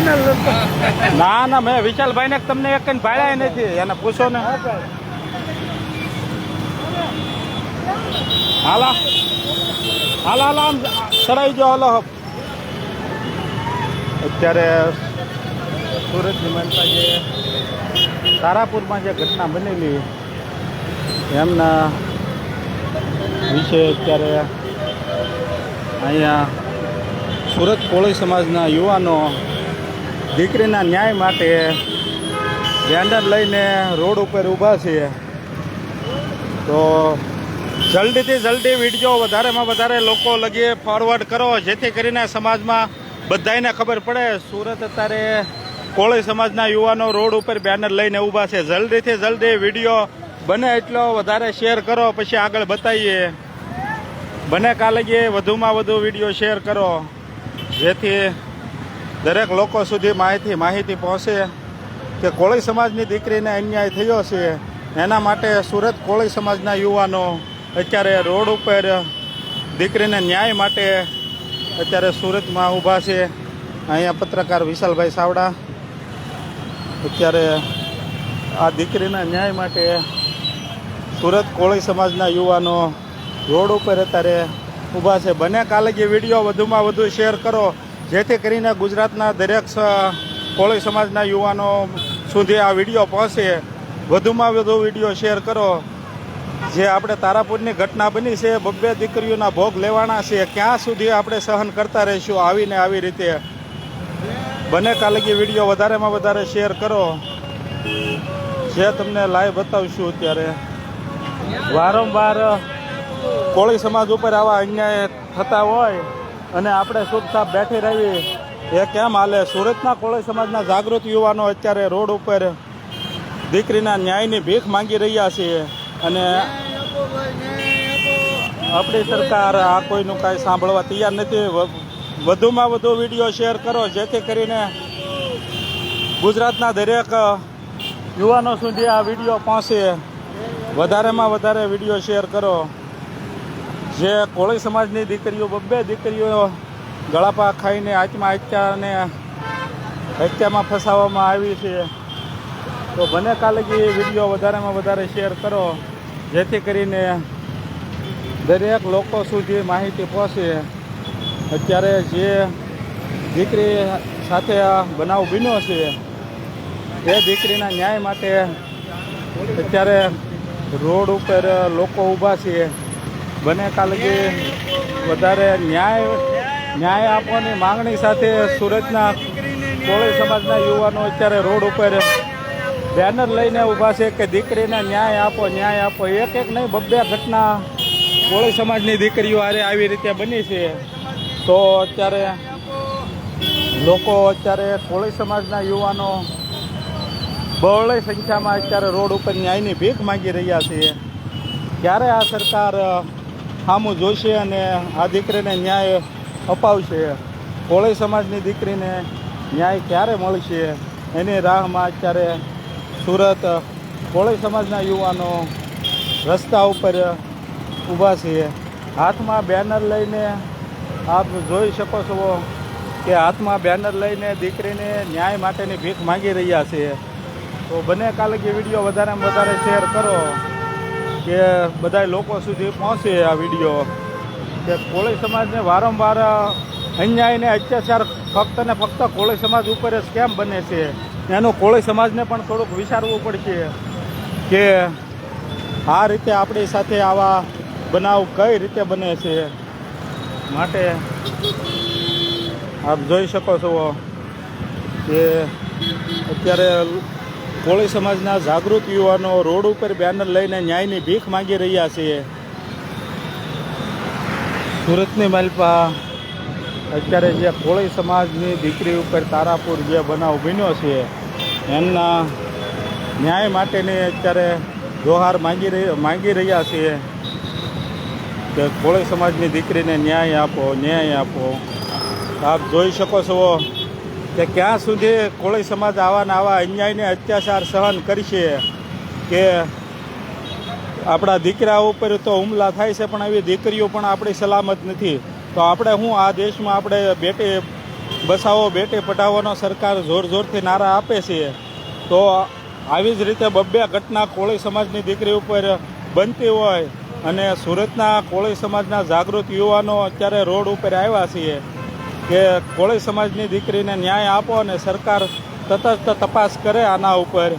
ના ના, મેં વિશાલભાઈ ને તમને એક કઈ ભાડ્યા નથી, એને પૂછો ને. હાલા હાલા હાલા, આમ ચડાવી જાઓ. હાલો, અત્યારે સુરતની માનતા જે તારાપુરમાં જે ઘટના બનેલી એમના વિશે અત્યારે અહીંયા સુરત કોળી સમાજના યુવાનો દીકરીના ન્યાય માટે બેનર લઈને રોડ ઉપર ઊભા છે. તો જલ્દીથી જલ્દી વિડીયો વધારેમાં વધારે લોકો લગી ફોરવર્ડ કરો, જેથી કરીને સમાજમાં બધાને ખબર પડે. સુરત અત્યારે કોળી સમાજના યુવાનો રોડ ઉપર બેનર લઈને ઊભા છે. જલ્દીથી જલ્દી વિડીયો બને એટલો વધારે શેર કરો, પછી આગળ બતાવીએ. બને કાલે વધુમાં વધુ વિડીયો શેર કરો, જેથી દરેક લોકો સુધી માહિતી પહોંચે કે કોળી સમાજની દીકરીને અન્યાય થયો છે. એના માટે સુરત કોળી સમાજના યુવાનો અત્યારે રોડ ઉપર દીકરીને ન્યાય માટે અત્યારે સુરતમાં ઊભા છે. અહીંયા પત્રકાર વિશાલભાઈ સાવડા અત્યારે આ દીકરીના ન્યાય માટે સુરત કોળી સમાજના યુવાનો રોડ ઉપર અત્યારે ઊભા છે. બને કાલે જે વિડીયો વધુમાં વધુ શેર કરો, જેથી કરીને ગુજરાતના દરેક કોળી સમાજના યુવાનો સુધી આ વિડીયો પહોંચે. વધુમાં વધુ વિડીયો શેર કરો. જે આપણે તારાપુરની ઘટના બની છે, 2 દીકરીઓના ભોગ લેવાના છે, ક્યાં સુધી આપણે સહન કરતા રહીશું આવીને આવી રીતે? બને કાલે વિડીયો વધારેમાં વધારે શેર કરો, જે તમને લાઈવ બતાવશું. અત્યારે વારંવાર કોળી સમાજ ઉપર આવા અન્યાય થતા હોય અને આપણે ચૂપચાપ બેઠી રહીએ, એ કેમ હાલે? સુરતના કોળી સમાજના જાગૃત યુવાનો અત્યારે રોડ ઉપર દીકરીના ન્યાયની ભીખ માંગી રહ્યા છે. અને આપણી સરકાર આ કોઈનું કાંઈ સાંભળવા તૈયાર નથી. વધુમાં વધુ વિડીયો શેર કરો, જેથી કરીને ગુજરાતના દરેક યુવાનો સુધી આ વિડીયો પહોંચે. વધારેમાં વધારે વિડીયો શેર કરો. જે કોળી સમાજની દીકરીઓ 2 દીકરીઓ ગળાપા ખાઈને આત્મહત્યાને હત્યામાં ફસાવવામાં આવી છે. તો બને કાલે વિડીયો વધારેમાં વધારે શેર કરો, જેથી કરીને દરેક લોકો સુધી માહિતી પહોંચે. અત્યારે જે દીકરી સાથે આ બનાવ બન્યો છે, એ દીકરીના ન્યાય માટે અત્યારે રોડ ઉપર લોકો ઊભા છે. બને કાલે વધારે ન્યાય આપવાની માંગણી સાથે સુરતના કોળી સમાજના યુવાનો અત્યારે રોડ ઉપર બેનર લઈને ઊભા છે કે દીકરીને ન્યાય આપો, ન્યાય આપો. એક નહીં 2 ઘટના કોળી સમાજની દીકરીઓ આવી રીતે બની છે. તો અત્યારે લોકો કોળી સમાજના યુવાનો બહોળી સંખ્યામાં અત્યારે રોડ ઉપર ન્યાયની ભીખ માંગી રહ્યા છે. ક્યારે આ સરકાર સામું જોશે અને આ દીકરીને ન્યાય અપાવશે? કોળી સમાજની દીકરીને ન્યાય ક્યારે મળશે? એની રાહમાં અત્યારે સુરત કોળી સમાજના યુવાનો રસ્તા ઉપર ઊભા છે. હાથમાં બેનર લઈને આપ જોઈ શકો છો કે હાથમાં બેનર લઈને દીકરીને ન્યાય માટેની ભીખ માંગી રહ્યા છે. તો બને કાલે વિડીયો વધારેમાં વધારે શેર કરો, કે બધા લોકો સુધી પહોંચે આ વિડીયો. કે કોળી સમાજને વારંવાર અન્યાય ને અત્યાચાર ફક્ત ને ફક્ત કોળી સમાજ ઉપર જ કેમ બને છે, એનું કોળી સમાજને પણ થોડુંક વિચારવું પડશે કે આ રીતે આપણી સાથે આવા બનાવ કઈ રીતે બને છે. માટે આપ જોઈ શકો છો કે અત્યારે કોળી સમાજના જાગૃત યુવાનો રોડ ઉપર બેનર લઈને ન્યાયની ભીખ માંગી રહ્યા છે. સુરતની માલપા અત્યારે જે કોળી સમાજની દીકરી ઉપર તારાપુર જે બનાવ બન્યો છે, એમના ન્યાય માટેની અત્યારે જોહાર માંગી રહ્યા છીએ કે કોળી સમાજની દીકરીને ન્યાય આપો, ન્યાય આપો. આપ જોઈ શકો છો કે ક્યાં સુધી કોળી સમાજ આવા અન્યાયને અત્યાચાર સહન કરશે કે આપણા દીકરાઓ ઉપર તો હુમલા થાય છે, પણ આવી દીકરીઓ પણ આપણી સલામત નથી. તો આપણે આ દેશમાં આપણે બસાવો બેટી પઢાવોનો સરકાર જોર જોરથી નારા આપે છે, તો આવી જ રીતે બબ્બે ઘટના કોળી સમાજની દીકરી ઉપર બનતી હોય અને સુરતના કોળી સમાજના જાગૃત યુવાનો અત્યારે રોડ ઉપર આવ્યા છીએ કે કોળી સમાજની દીકરીને ન્યાય આપો અને સરકાર તટસ્થ તપાસ કરે આના ઉપર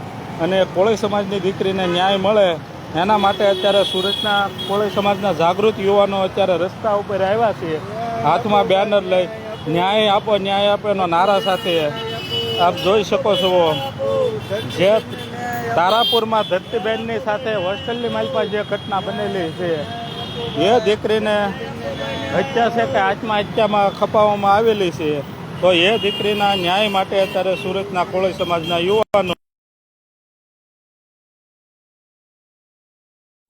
અને કોળી સમાજની દીકરીને ન્યાય મળે એના માટે અત્યારે સુરતના કોળી સમાજના જાગૃત યુવાનો અત્યારે રસ્તા ઉપર આવ્યા છે, હાથમાં બેનર લઈ ન્યાય આપો એનો નારા સાથે આપ જોઈ શકો છો જે તારાપુરમાં ધરતીબેનની સાથે હોસ્ટેલની માલપા જે ઘટના બનેલી છે એ દીકરીને હત્યા છે કે આત્મહત્યામાં ખપાવવામાં આવેલી છે, તો એ દીકરીના ન્યાય માટે અત્યારે સુરતના કોળી સમાજના યુવાનો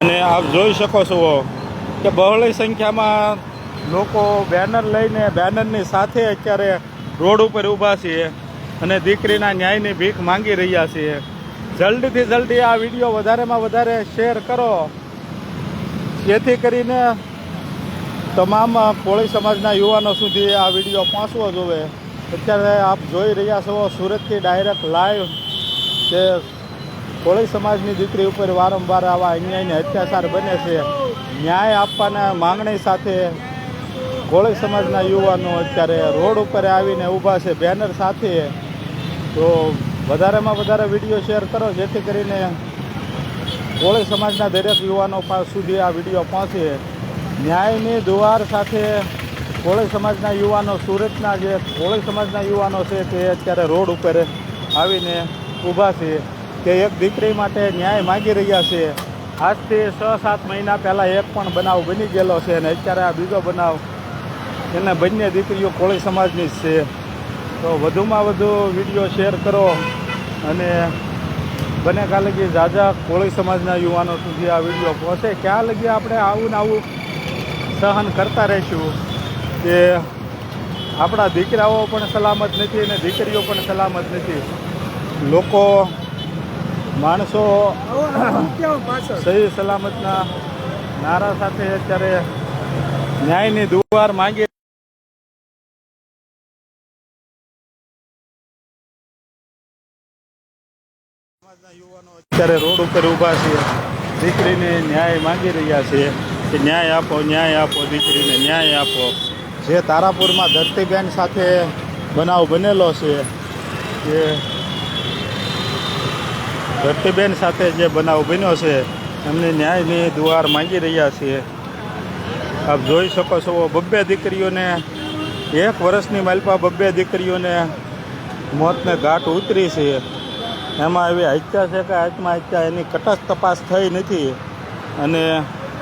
અને આપ જોઈ શકો છો કે બહોળી સંખ્યામાં લોકો બેનર લઈને બેનરની સાથે અત્યારે રોડ ઉપર ઊભા છે અને દીકરીના ન્યાયની ભીખ માંગી રહ્યા છે. જલ્દીથી જલ્દી આ વિડીયો વધારેમાં વધારે શેર કરો જેથી કરીને તમામ કોળી સમાજના યુવાનો સુધી આ વિડીયો પહોંચવો જોઈએ. અત્યારે આપ જોઈ રહ્યા છો સુરતથી ડાયરેક્ટ લાઈવ કે કોળી સમાજની દીકરી ઉપર વારંવાર આવા અન્યાયને અત્યાચાર બને છે. ન્યાય આપવાના માંગણી સાથે કોળી સમાજના યુવાનો અત્યારે રોડ ઉપર આવીને ઊભા છે બેનર સાથે. તો વધારેમાં વધારે વિડીયો શેર કરો જેથી કરીને કોળી સમાજના દરેક યુવાનો સુધી આ વિડીયો પહોંચે. ન્યાયની દુવાર સાથે કોળી સમાજના યુવાનો સુરતના જે કોળી સમાજના યુવાનો છે તે અત્યારે રોડ ઉપર આવીને ઊભા છે કે એક દીકરી માટે ન્યાય માગી રહ્યા છે. આજથી 6-7 મહિના પહેલાં એક પણ બનાવ બની ગયેલો છે અને અત્યારે આ બીજો બનાવ એને બંને દીકરીઓ કોળી સમાજની જ છે. તો વધુમાં વધુ વિડીયો શેર કરો અને બને કાં લગી ઝાઝા કોળી સમાજના યુવાનો સુધી આ વિડીયો પહોંચે. ક્યાં લગી આપણે આવું ને આવું સહન કરતા રહીશું કે આપણા દીકરાઓ પણ સલામત નથી અને દીકરીઓ પણ સલામત નથી. લોકો માણસો સહી સલામતના નારા સાથે અત્યારે ન્યાયની દુવાર માંગી યુવાનો અત્યારે રોડ ઉપર ઊભા છે, દીકરીને ન્યાય માંગી રહ્યા છે કે ન્યાય આપો દીકરીને ન્યાય આપો. જે તારાપુરમાં ધરતીબેન સાથે બનાવ બનેલો છે એ ધરતીબેન સાથે જે બનાવ બન્યો છે એમની ન્યાયની દુવાર માંગી રહ્યા છીએ. આપ જોઈ શકો છો બબ્બે દીકરીઓને 1 વર્ષની માલપા બબ્બે દીકરીઓને મોતને ઘાટ ઉતરી છે. એમાં એવી હત્યા છે કે આત્મહત્યા એની કટસ્થ તપાસ થઈ નથી અને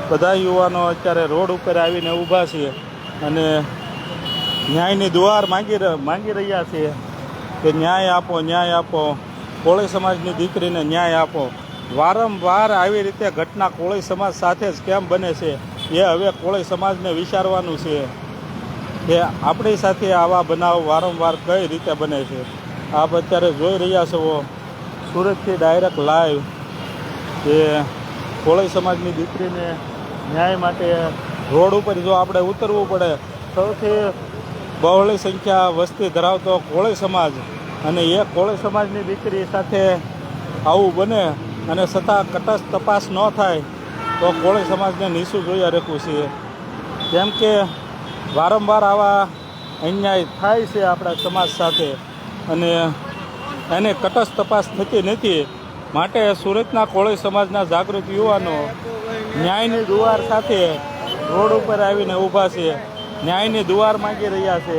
બધા યુવાનો અત્યારે રોડ ઉપર આવીને ઊભા છે અને ન્યાયની દુવાર માંગી રહ્યા છે કે ન્યાય આપો કોળી સમાજની દીકરીને ન્યાય આપો. વારંવાર આવી રીતે ઘટના કોળી સમાજ સાથે જ કેમ બને છે એ હવે કોળી સમાજને વિચારવાનું છે કે આપણી સાથે આવા બનાવ વારંવાર કઈ રીતે બને છે. આપ અત્યારે જોઈ રહ્યા છો સુરતથી ડાયરેક્ટ લાઈવ કે કોળી સમાજની દીકરીને ન્યાય માટે રોડ ઉપર જો આપણે ઉતરવું પડે, સૌથી બહોળી સંખ્યા વસ્તી ધરાવતો કોળી સમાજ અને એ કોળી સમાજની દીકરી સાથે આવું બને અને છતાં કટસ્થ તપાસ ન થાય તો કોળી સમાજને નીચું જોયા રાખવું છે. કેમ કે વારંવાર આવા અન્યાય થાય છે આપણા સમાજ સાથે અને એની કટસ્થ તપાસ થતી નથી. માટે સુરતના કોળી સમાજના જાગૃત યુવાનો ન્યાયની દુવાર સાથે રોડ ઉપર આવીને ઊભા છે, ન્યાયની દુવાર માંગી રહ્યા છે.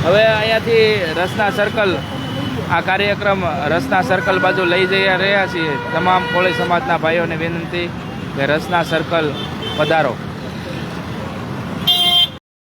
હવે અહીંયાથી રસના સર્કલ આ કાર્યક્રમ રસના સર્કલ બાજુ લઈ જઈ રહ્યા છીએ. તમામ કોળી સમાજના ભાઈઓને વિનંતી કે રસના સર્કલ પધારો.